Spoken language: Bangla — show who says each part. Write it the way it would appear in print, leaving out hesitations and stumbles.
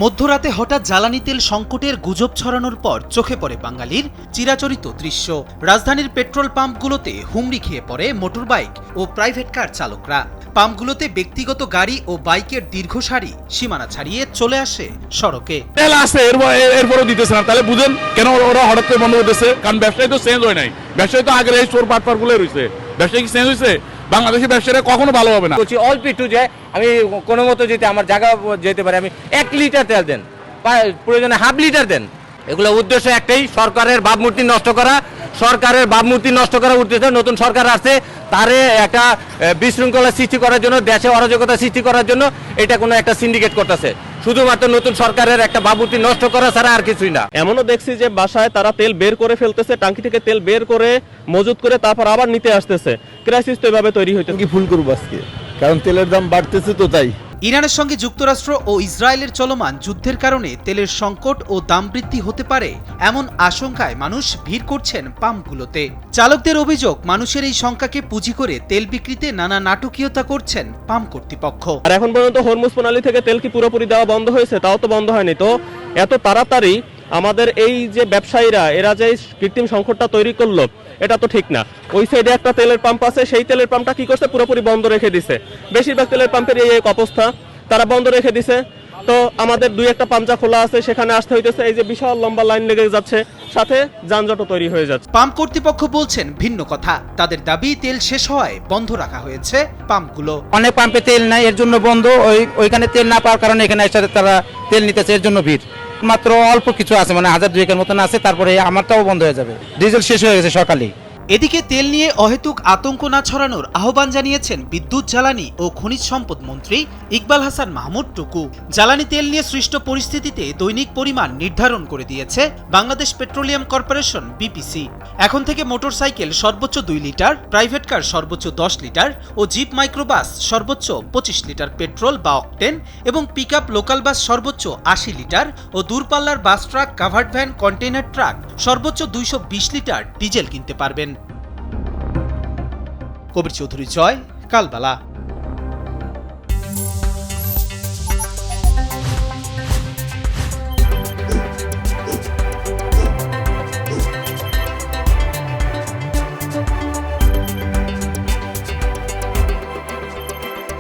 Speaker 1: মধ্যরাতে হঠাৎ জ্বালানি তেল সংকটের গুজব ছড়ানোর পর চোখে পড়ে বাঙালির চিরাচরিত দৃশ্য। রাজধানীর পেট্রোল পাম্পগুলোতে হুমড়ি খেয়ে পড়ে মোটরবাইক ও প্রাইভেট কার চালকরা। পাম্পগুলোতে ব্যক্তিগত গাড়ি ও বাইকের দীর্ঘ সারি সীমানা ছাড়িয়ে চলে আসে সড়কে।
Speaker 2: তেল আছে এরপরও দিতেছে না, তাহলে বুঝেন কেন ওরা হঠাৎ করে বন্ধ করতেছে? কারণ ব্যবসায়ী তো চেঞ্জ হয় নাই, ব্যবসায়ী তো আগের এই চোর পাটপার গুলো রয়েছে। ব্যবসায়ী কি চেঞ্জ হয়েছে? বাংলাদেশের ব্যবসায়ীরা কখনো ভালো হবে না।
Speaker 3: বলছি অল্প একটু যে আমি কোনো মতো যেতে আমার জায়গা যেতে পারি, আমি 1 লিটার তেল দেন, প্রয়োজনে হাফ লিটার দেন। এগুলো উদ্দেশ্য একটাই, সরকারের ভাবমূর্তি নষ্ট করা। সরকারের ভাবমূর্তি নষ্ট করার উদ্দেশ্যে নতুন সরকার আসছে, তারে একটা বিশৃঙ্খলা সৃষ্টি করার জন্য, দেশে অরাজকতা সৃষ্টি করার জন্য এটা কোনো একটা সিন্ডিকেট করতেছে। শুধুমাত্র নতুন সরকারের একটা ভাবমূর্তি নষ্ট করা ছাড়া আর কিছুই না।
Speaker 4: এমনও দেখছি যে বাসায় তারা তেল বের করে ফেলতেছে, টাঙ্কি থেকে তেল বের করে মজুত করে তারপর আবার নিতে আসতেছে। ক্রাইসিস তো এভাবে তৈরি হইতে
Speaker 5: কি ফুল করবো আজকে, কারণ তেলের দাম বাড়তেছে তো তাই।
Speaker 1: ইরানের সঙ্গে যুক্তরাষ্ট্র ও ইসরায়েলের চলমান যুদ্ধের কারণে তেলের সংকট ও দাম বৃদ্ধি হতে পারে এমন আশঙ্কায় মানুষ ভিড় করছেন পাম্পগুলোতে। চালকদের অভিযোগ, মানুষের এই শঙ্কাকে পুঁজি করে তেল বিক্রিতে নানা নাটকীয়তা করছেন পাম্প কর্তৃপক্ষ।
Speaker 4: আর এখন পর্যন্ত হরমুজ প্রণালী থেকে তেল কি পুরোপুরি দেওয়া বন্ধ হয়েছে? তাও তো বন্ধ হয়নি। তো এত তাড়াতাড়ি আমাদের এই যে ব্যবসায়ীরা এরা যে কৃত্রিম সংকটটা তৈরি করলো, এটা তো ঠিক না। ওই সাইডে একটা তেলের পাম্প আছে, সেই তেলের পাম্পটা কি করছে, পুরোপুরি বন্ধ রেখে দিছে। বেশিরভাগ তেলের পাম্পের এই এক অবস্থা, তারা বন্ধ রেখে দিছে। তো আমাদের 2-1টা পাম্পা খোলা আছে, সেখানে আসতে হইতেছে, এই যে বিশাল লম্বা লাইন লেগে যাচ্ছে, সাথে যানজটও তৈরি হয়ে যাচ্ছে।
Speaker 1: পাম্প কর্তৃপক্ষ বলছেন ভিন্ন কথা। তাদের দাবি তেল শেষ হওয়ায় বন্ধ রাখা হয়েছে পাম্পগুলো।
Speaker 6: অনেক পাম্পে তেল নাই, এর জন্য বন্ধ। ওইখানে তেল না পাওয়ার কারণে এখানে এসে তারা তেল নিতেছে, এর জন্য ভিড়। মাত্র অল্প কিছু আছে, মানে 1000-2000 মতন আছে, তারপরে আমারটাও বন্ধ হয়ে যাবে। ডিজেল শেষ হয়ে গেছে সকালেই।
Speaker 1: এদিকে তেল নিয়ে অহেতুক আতঙ্ক না ছড়ানোর আহ্বান জানিয়েছেন বিদ্যুৎ, জ্বালানি ও খনিজ সম্পদ মন্ত্রী ইকবাল হাসান মাহমুদ টুকু। জ্বালানি তেল নিয়ে সৃষ্ট পরিস্থিতিতে দৈনিক পরিমাণ নির্ধারণ করে দিয়েছে বাংলাদেশ পেট্রোলিয়াম কর্পোরেশন বিপিসি। এখন থেকে মোটরসাইকেল সর্বোচ্চ 2 লিটার, প্রাইভেট কার সর্বোচ্চ 10 লিটার ও জিপ মাইক্রোবাস সর্বোচ্চ 25 লিটার পেট্রোল বা অকটেন এবং পিকআপ লোকাল বাস সর্বোচ্চ 80 লিটার ও দূরপাল্লার bus truck, covered van, container truck সর্বোচ্চ 220 লিটার ডিজেল কিনতে পারবেন। কবির চৌধুরী, জয়, কালবালা।